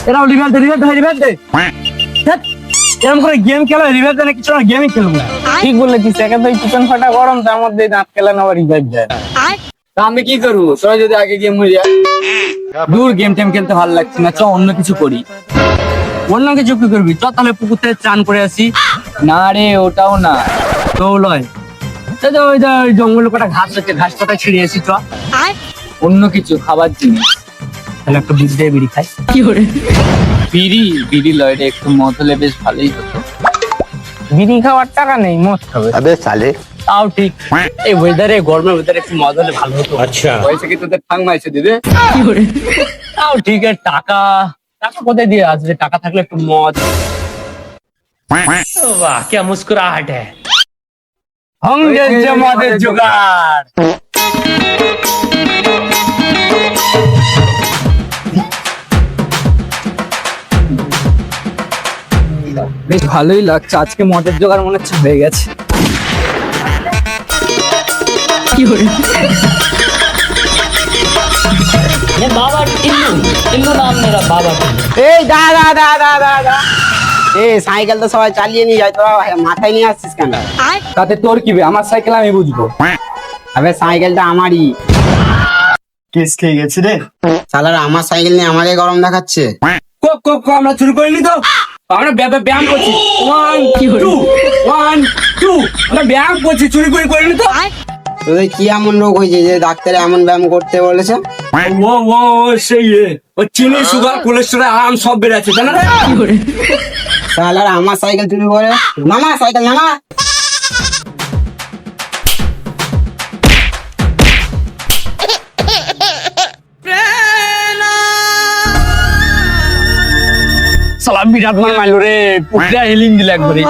এরাও রিভেল দে ধ্যাৎ, এরকম করে গেম খেলা রিভেল দেয় না, কিছু না, গেমই খেলবো না। ঠিক বলেছিস, একে তো চিকেন ফাটা গরম, তার মধ্যে দাঁত খেলা না, আবার রিভাইভ দেয়। তা আমি কি করবো, তোরা যদি আগে গেম হয়ে যায়? দূর, গেম টেম খেলতে ভালো লাগছে না, চ অন্য কিছু করি। অন্য কিছু কি করবি? চ তাহলে পুকুর থেকে চান করে আসি। না রে, ওটাও না। তো লয়, ওই জঙ্গলে কটা ঘাস আছে, ঘাস কটা ছিঁড়ে আসি, চ। অন্য কিছু খাবার জিনিস। তাহলে একটা বিড়ি খাই। বিড়ি লয় রে, একটু মদ হলে বেশ ভালোই হতো। বিড়ি খাওয়ার টাকা নেই, মদ খাবে। अबे साले। তাও ঠিক, এই ওয়েদারে, গরমের ওয়েদারে একটু মজা হলে ভালো হতো। अच्छा। পয়সা কি তোদের ঠাং মাইছে দিদি? তাও ঠিক, টাকা টাকা কোথায় দিয়ে আসবে? টাকা থাকলে একটু মদ। वाह क्या मुस्कुराहट है। হঙ্গের যে মদের জোগাড়। বেশ ভালোই লাগছে, আজকে মদের জোগাড় মনে হচ্ছে হয়ে গেছে। बाबा टिल्लू टिल्लू नाम मेरा बाबा टिल्लू। এই দা সাইকেল তো সবাই চালিয়ে নিয়ে যায়, তোরা মাথায় নিয়ে আসছিস কেন? তাতে তোর কি বে? আমার সাইকেল আমি বুঝবো। আবে সাইকেলটা আমারই। কেস খেয়ে গেছে রে। শালারা আমার সাইকেল নিয়ে আমাকে গরম দেখাচ্ছে। আমরা চুরি করিনি তো, আমরা ব্যায়াম করছি। 1 2 আমরা ব্যায়াম করছি, চুরি করিনি তো। তোদের কি এমন রোগ হয়েছে যে ডাক্তারে এমন ব্যায়াম করতে বলেছে? ও সেই ও চিনি, সুগার, কোলেস্টেরল, আরাম সব বেড়ে আছে, জানা রে? শালারা আমার সাইকেল চুরি করে। মামা সাইকেল নামা। সালা বিরাট মার মারলো রে, পুকুরে হেলিং দিল একবারে।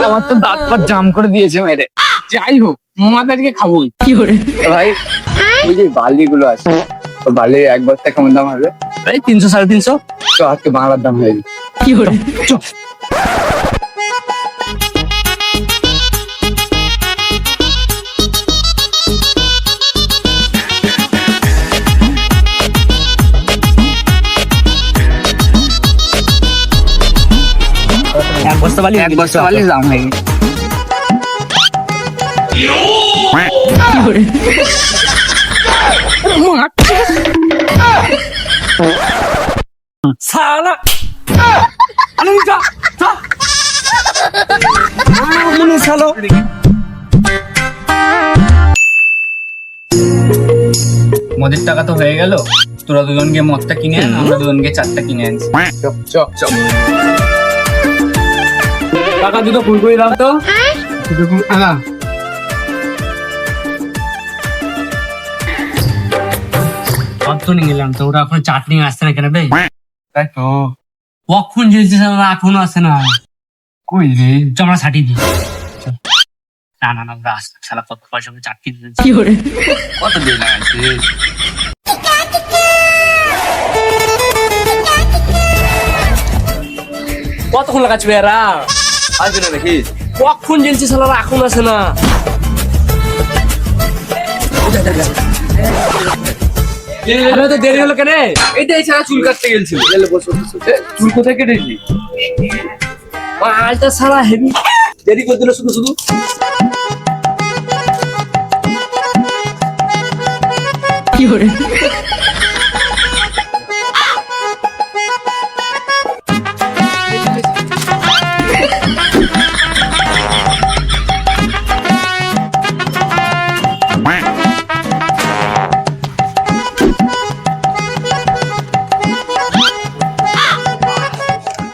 আমার তো দাঁত পা জাম করে দিয়েছে মেরে। যাই হোক, মামাদেরকে খাবোই। ভাই ওই যে বালি গুলো আছে, তো বালি এক বস্তা কেমন দাম হবে? এই 300 350। তো আজকে বাংলার দাম হয়ে গেছে। চল। এক বস্তা বালি দাম হয়ে গেছে। সালা আনন্দ যা মনে সালো। মদের টাকা তো হয়ে গেল, তোরা দুজনকে মদটা কিনে আন, আমরা দুজনকে চারটা কিনে আনছি। চল টাকা দুটো ফুল করে দাও তো। তো নিয়ে গেলাম তো, ওরা এখন চাটনি আসছে না কেন বে? তাই তো। কখন যেতে এখনো আসে না। কই রে? আমরা ছাটি দিই। না আমরা আসছে, শালা কত পয়সা করে চাটনি দিয়েছি। কত দিন লাগাইছে? কতক্ষণ লাগাচ্ছি এরা? আসবে না দেখি। কখন জেলছি শালারা এখন আসে না। আরে তো দেরি হলো কেন? এই তো এই ছাড়া চুল কাটতে গেছিল। চুল কোথায় কেটেছি? মালটা সারা হেভি দেরি করে দিল শুধু।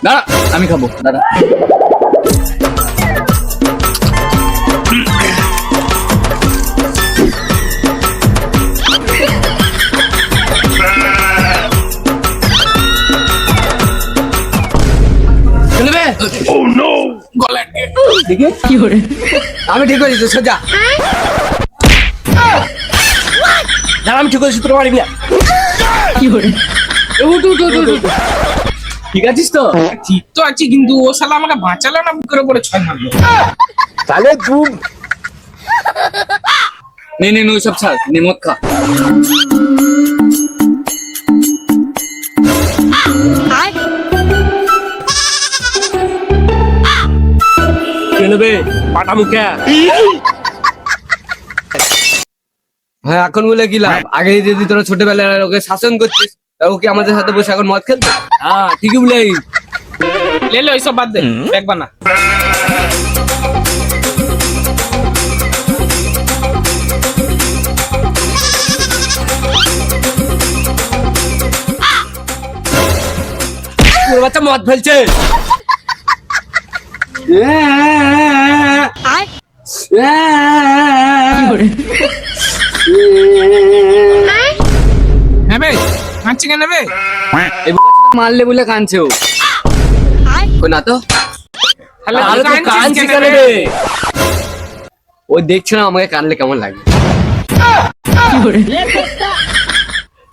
দাঁড়া, আমি খাবো, দাঁড়া। আমি ঠিক করেছি, সোজা আমি ঠিক করেছি, তোর মারিবি না। ঠিক আছিস তো? ঠিক তো আছি, কিন্তু ও শালা আমাকে বাঁচালো না, বুকের উপরে 6 মারলো। তাহলে তুই নে ওইসব ছাড়, নে মদ খা। বে পাটা মুখে। হ্যাঁ এখন বলে কি লাভ? আগে যদি তোরা ছোটবেলায় ওকে শাসন করছিস, ও কি আমাদের সাথে বসে এখন মদ খেলতো? হ্যাঁ ঠিকই বলে। ले लो ये सब बात दे बैग बना ওর বাচ্চা মদ ফেলছে। হ্যাঁ বে কাঁদছি কেন বে এই বাচ্চাটা মারলে বলে কাঁদছে ও। কই না তো হ্যালো আরে তো কাঁদছে কেন রে? ও দেখছে না আমাকে কানলে কেমন লাগে।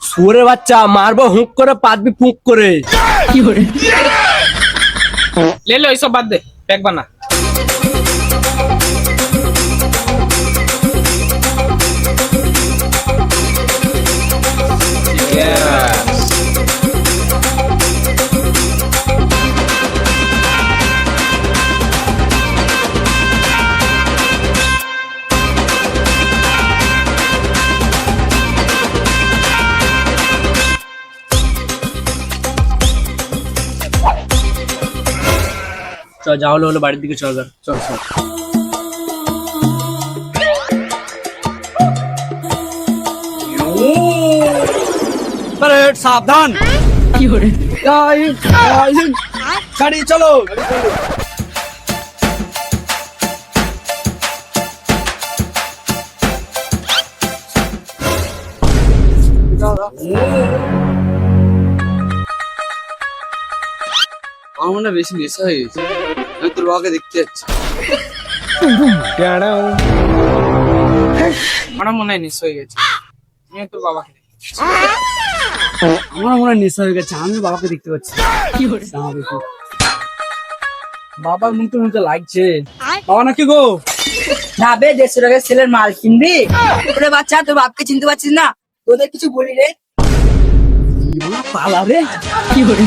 শুয়োরের বাচ্চা মারবো হুক করে পাতবি ফুক করে। ले लो ये सब बात दे बैग बना চল যা হলো বাড়ির দিকে চল চল চল। সাবধান গাড়ি চলো। আমার মনে হয় বেশি নেশা হয়ে গেছে, আমি তোর বাবাকে দেখতে যাচ্ছি। আমার মনে হয় নিশ্চয় হয়ে গেছে আমি তোর বাবাকে আমার মনে হয় নেশা হয়ে গেছে, আমি বাবাকে দেখতে পাচ্ছি। বাবার মুখে মুখে লাগছে। বাবা নাকি গো? না বে 150 টাকার ছেলের মাল কিনবি? ওরে বাচ্চা তোর বাপকে চিনতে পারছিস না? তোদের কিছু বলি রে পালা রে। কি করে